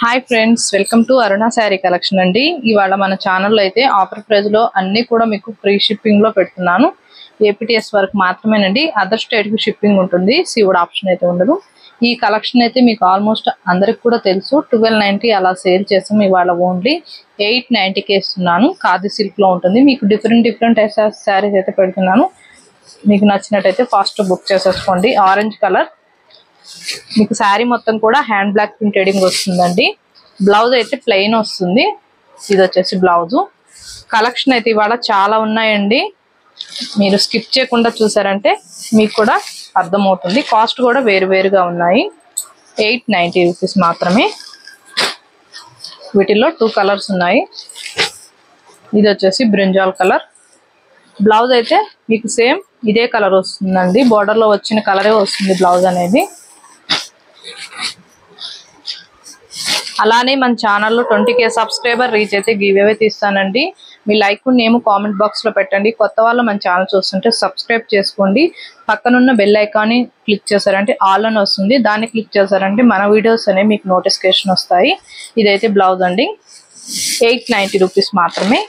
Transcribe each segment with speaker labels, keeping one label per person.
Speaker 1: Hi friends, welcome to Aruna sari collection అండి. ఇవాళ మన ఛానల్లో అయితే ఆఫర్ ప్రైస్ లో అన్ని కూడా మీకు ఫ్రీ షిప్పింగ్ లో పెడుతున్నాను. ఏపీటీఎస్ వరకు మాత్రమేనండి. అదర్ స్టేట్ కి షిప్పింగ్ ఉంటుంది, సీవుడ్ ఆప్షన్ అయితే ఉండదు. ఈ కలెక్షన్ అయితే మీకు ఆల్మోస్ట్ అందరికి కూడా తెలుసు. 1290 అలా సేల్ చేసాం. ఇవాళ ఓన్లీ 890కి ఇస్తున్నాను. ఖాదీ సిల్క్ లో ఉంటుంది. మీకు డిఫరెంట్ శారీస్ అయితే పెడుతున్నాను. మీకు నచ్చినట్టయితే ఫాస్ట్ బుక్ చేసేసుకోండి. ఆరెంజ్ కలర్ మీకు శారీ మొత్తం కూడా హ్యాండ్ బ్లాక్ ప్రింటెడింగ్ వస్తుందండి. బ్లౌజ్ అయితే ప్లెయిన్ వస్తుంది. ఇది వచ్చేసి బ్లౌజు. కలెక్షన్ అయితే ఇవాళ చాలా ఉన్నాయండి. మీరు స్కిప్ చేయకుండా చూసారంటే మీకు కూడా అర్థమవుతుంది. కాస్ట్ కూడా వేరుగా ఉన్నాయి. 890 రూపీస్ మాత్రమే. వీటిల్లో 2 కలర్స్ ఉన్నాయి. ఇది వచ్చేసి బ్రింజాల్ కలర్. బ్లౌజ్ అయితే మీకు సేమ్ ఇదే కలర్ వస్తుందండి. బోర్డర్ లో వచ్చిన కలరే వస్తుంది బ్లౌజ్ అనేది. అలానే మన ఛానల్లో 20K సబ్స్క్రైబర్ రీచ్ అయితే గివ్ అవే తీస్తానండి. మీ లైక్ నేమ్ కామెంట్ బాక్స్ లో పెట్టండి. కొత్త వాళ్ళు మన ఛానల్ చూస్తుంటే సబ్స్క్రైబ్ చేసుకోండి. పక్కనున్న బెల్ ఐకాన్ని క్లిక్ చేశారంటే ఆల్ అని వస్తుంది. దాన్ని క్లిక్ చేశారంటే మన వీడియోస్ అనేవి మీకు నోటిఫికేషన్ వస్తాయి. ఇదైతే బ్లౌజ్ అండి. 890 రూపీస్ మాత్రమే.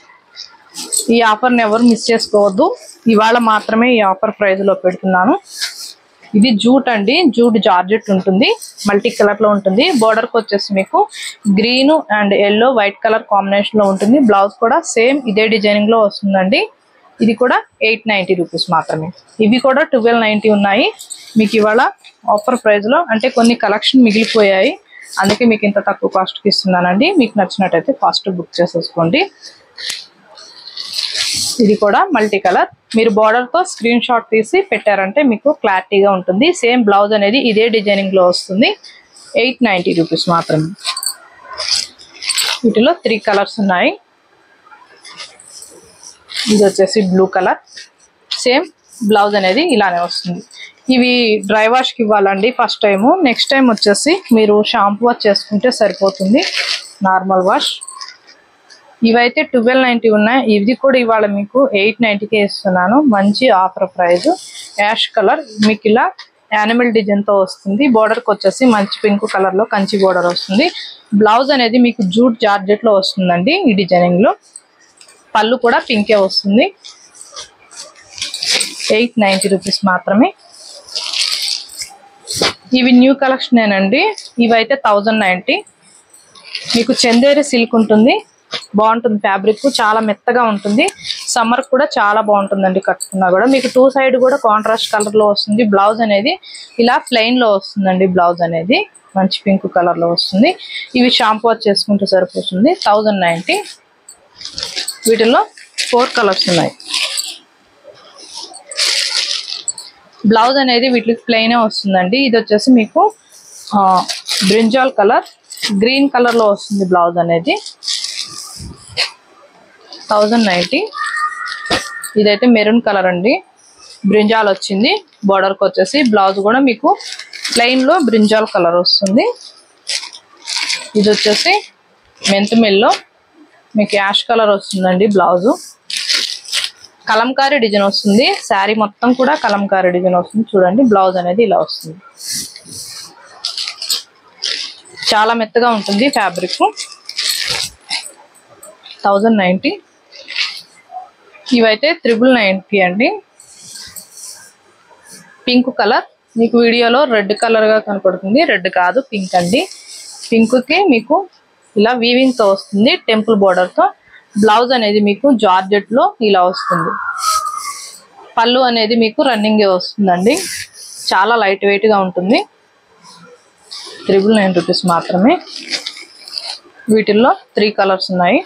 Speaker 1: ఈ ఆఫర్ని ఎవరు మిస్ చేసుకోవద్దు. ఇవాళ మాత్రమే ఈ ఆఫర్ ప్రైస్ లో పెడుతున్నాను. ఇది జూట్ అండి. జూట్ జార్జెట్ ఉంటుంది. మల్టీ కలర్ లో ఉంటుంది. బోర్డర్ కి వచ్చేసి మీకు green and yellow white colour combination లో ఉంటుంది. బ్లౌజ్ కూడా సేమ్ ఇదే డిజైనింగ్ లో వస్తుందండి. ఇది కూడా 890 రూపీస్ మాత్రమే. ఇవి కూడా 1290 ఉన్నాయి. మీకు ఇవాళ ఆఫర్ ప్రైస్ లో అంటే కొన్ని కలెక్షన్ మిగిలిపోయాయి, అందుకే మీకు ఇంత తక్కువ కాస్ట్ కి ఇస్తున్నానండి. మీకు నచ్చినట్టయితే ఫాస్ట్ బుక్ చేసేసుకోండి. ఇది కూడా మల్టీ కలర్. మీరు బార్డర్ తో స్క్రీన్ షాట్ తీసి పెట్టారంటే మీకు క్లారిటీగా ఉంటుంది. సేమ్ బ్లౌజ్ అనేది ఇదే డిజైనింగ్ లో వస్తుంది. 890 రూపీస్ మాత్రమే. వీటిలో 3 కలర్స్ ఉన్నాయి. ఇది వచ్చేసి బ్లూ కలర్. సేమ్ బ్లౌజ్ అనేది ఇలానే వస్తుంది. ఇవి డ్రై వాష్ కి ఇవ్వాలండి ఫస్ట్ టైము. నెక్స్ట్ టైం వచ్చేసి మీరు షాంపూ వాష్ చేసుకుంటే సరిపోతుంది, నార్మల్ వాష్. ఇవైతే 1290 ఉన్నాయి. ఇది కూడా ఇవాళ మీకు 890కే ఇస్తున్నాను. మంచి ఆఫర్ ప్రైస్. యాష్ కలర్ మీకు ఇలా యానిమల్ డిజైన్ తో వస్తుంది. బోర్డర్ కి వచ్చేసి మంచి పింక్ కలర్ లో కంచి బోర్డర్ వస్తుంది. బ్లౌజ్ అనేది మీకు జూట్ జార్జెట్ లో వస్తుందండి ఈ డిజైనింగ్ లో. పళ్ళు కూడా పింకే వస్తుంది. 890 రూపీస్ మాత్రమే. ఇవి న్యూ కలెక్షన్ ఏనండి. ఇవైతే 1090. మీకు చందేరి సిల్క్ ఉంటుంది. బాగుంటుంది. ఫ్యాబ్రిక్ చాలా మెత్తగా ఉంటుంది. సమ్మర్ కూడా చాలా బాగుంటుందండి కట్టుకున్నా కూడా. మీకు 2 సైడ్ కూడా కాంట్రాస్ట్ కలర్ లో వస్తుంది. బ్లౌజ్ అనేది ఇలా ప్లెయిన్ లో వస్తుందండి. బ్లౌజ్ అనేది మంచి పింక్ కలర్ లో వస్తుంది. ఇవి షాంపూ వాష్ చేసుకుంటే సరిపోతుంది. 1090. వీటిల్లో 4 కలర్స్ ఉన్నాయి. బ్లౌజ్ అనేది వీటికి ప్లెయిన్ వస్తుందండి. ఇది వచ్చేసి మీకు బ్రింజాల్ కలర్, గ్రీన్ కలర్ లో వస్తుంది బ్లౌజ్ అనేది. 1090. ఇదైతే మెరూన్ కలర్ అండి. బ్రింజాల్ వచ్చింది. బోర్డర్ కి వచ్చేసి బ్లౌజ్ కూడా మీకు ప్లెయిన్ లో బ్రింజాల్ కలర్ వస్తుంది. ఇది వచ్చేసి మెంతుమెల్లో మీకు యాష్ కలర్ వస్తుందండి. బ్లౌజు కలంకారీ డిజైన్ వస్తుంది. శారీ మొత్తం కూడా కలంకారీ డిజైన్ వస్తుంది. చూడండి బ్లౌజ్ అనేది ఇలా వస్తుంది. చాలా మెత్తగా ఉంటుంది ఫ్యాబ్రిక్. 1090. ఇవైతే 990 అండి. పింక్ కలర్ మీకు వీడియోలో రెడ్ కలర్ గా కనపడుతుంది. రెడ్ కాదు, పింక్ అండి. పింక్ కి మీకు ఇలా వీవింగ్ తో వస్తుంది, టెంపుల్ బోర్డర్ తో. బ్లౌజ్ అనేది మీకు జార్జెట్ లో ఇలా వస్తుంది. పళ్ళు అనేది మీకు రన్నింగ్ వస్తుందండి. చాలా లైట్ వెయిట్ గా ఉంటుంది. 999 రూపీస్ మాత్రమే. వీటిల్లో 3 కలర్స్ ఉన్నాయి.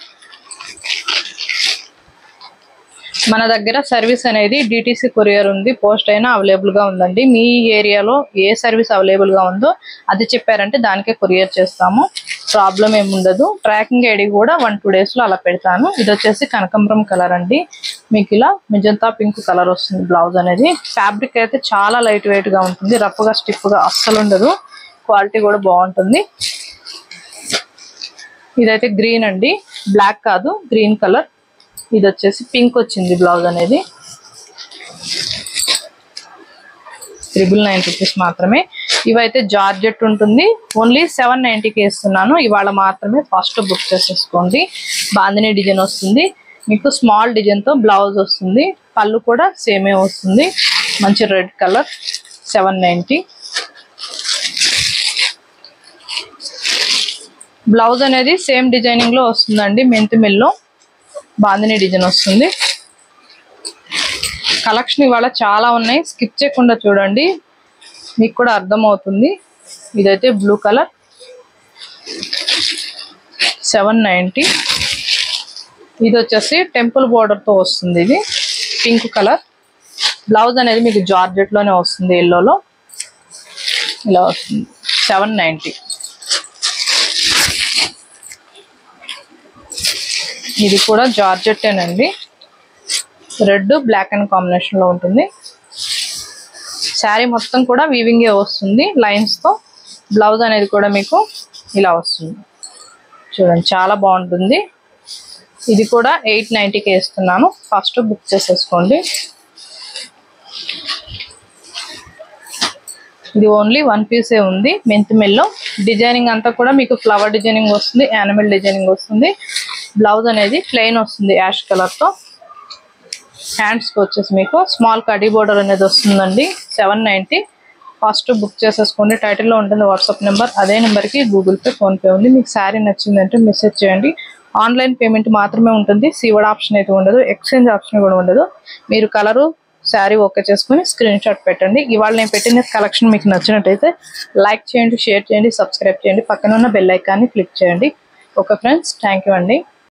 Speaker 1: మన దగ్గర సర్వీస్ అనేది DTC కొరియర్ ఉంది. పోస్ట్ అయినా అవైలబుల్ గా ఉందండి. మీ ఏరియాలో ఏ సర్వీస్ అవైలబుల్ గా ఉందో అది చెప్పారంటే దానికే కొరియర్ చేస్తాము. ప్రాబ్లం ఏముండదు. ట్రాకింగ్ ఐడి కూడా 1-2 డేస్ లో అలా పెడతాను. ఇది వచ్చేసి కనకాంబరం కలర్ అండి. మీకు ఇలా మెజంతా పింక్ కలర్ వస్తుంది బ్లౌజ్ అనేది. ఫ్యాబ్రిక్ అయితే చాలా లైట్ వెయిట్ గా ఉంటుంది. రఫ్ గా స్టిఫ్ గా అస్సలు ఉండదు. క్వాలిటీ కూడా బాగుంటుంది. ఇదైతే గ్రీన్ అండి. బ్లాక్ కాదు, గ్రీన్ కలర్. ఇది వచ్చేసి పింక్ వచ్చింది బ్లౌజ్ అనేది. 999 రూపీస్ మాత్రమే. ఇవైతే జార్జెట్ ఉంటుంది. ఓన్లీ 790కి ఇస్తున్నాను. ఇవాళ మాత్రమే ఫస్ట్ బుక్ చేసేసుకోండి. బాందిని డిజైన్ వస్తుంది మీకు. స్మాల్ డిజైన్ తో బ్లౌజ్ వస్తుంది. పళ్ళు కూడా సేమే వస్తుంది. మంచి రెడ్ కలర్ 790. బ్లౌజ్ అనేది సేమ్ డిజైనింగ్ లో వస్తుందండి. మెంతి మిల్లో బాందిని డిజైన్ వస్తుంది. కలెక్షన్ ఇవాళ చాలా ఉన్నాయి. స్కిప్ చేయకుండా చూడండి, మీకు కూడా అర్థమవుతుంది. ఇదైతే బ్లూ కలర్ 790. ఇది వచ్చేసి టెంపుల్ బోర్డర్ తో వస్తుంది. ఇది పింక్ కలర్. బ్లౌజ్ అనేది మీకు జార్జెట్ లోనే వస్తుంది. ఎల్లోలో ఇలా వస్తుంది. 790. ఇది కూడా జార్జెట్టేనండి. రెడ్ బ్లాక్ అండ్ కాంబినేషన్ లో ఉంటుంది. శారీ మొత్తం కూడా వీవింగే వస్తుంది లైన్స్ తో. బ్లౌజ్ అనేది కూడా మీకు ఇలా వస్తుంది. చూడండి చాలా బాగుంటుంది. ఇది కూడా 890కి ఇస్తున్నాను. ఫస్ట్ బుక్ చేసేసుకోండి. ఇది ఓన్లీ 1 పీసే ఉంది. మెంతి మిల్లో డిజైనింగ్ అంతా కూడా మీకు ఫ్లవర్ డిజైనింగ్ వస్తుంది, యానిమల్ డిజైనింగ్ వస్తుంది. బ్లౌజ్ అనేది ప్లెయిన్ వస్తుంది యాష్ కలర్ తో. హ్యాండ్స్ కి వచ్చేసి మీకు స్మాల్ కడీ బోర్డర్ అనేది వస్తుందండి. 790. ఫస్ట్ బుక్ చేసేసుకోండి. టైటిల్లో ఉంటుంది వాట్సాప్ నెంబర్. అదే నెంబర్కి గూగుల్ పే, ఫోన్పే ఉంది. మీకు శారీ నచ్చిందంటే మెసేజ్ చేయండి. ఆన్లైన్ పేమెంట్ మాత్రమే ఉంటుంది. సీవడ్ ఆప్షన్ అయితే ఉండదు. ఎక్స్చేంజ్ ఆప్షన్ కూడా ఉండదు. మీరు కలరు శారీ ఓకే చేసుకుని స్క్రీన్ షాట్ పెట్టండి. ఇవాళ నేను పెట్టిన కలెక్షన్ మీకు నచ్చినట్టయితే లైక్ చేయండి, షేర్ చేయండి, సబ్స్క్రైబ్ చేయండి. పక్కన ఉన్న బెల్ ఐకాన్ని క్లిక్ చేయండి. ఓకే ఫ్రెండ్స్, థ్యాంక్ యూ అండి.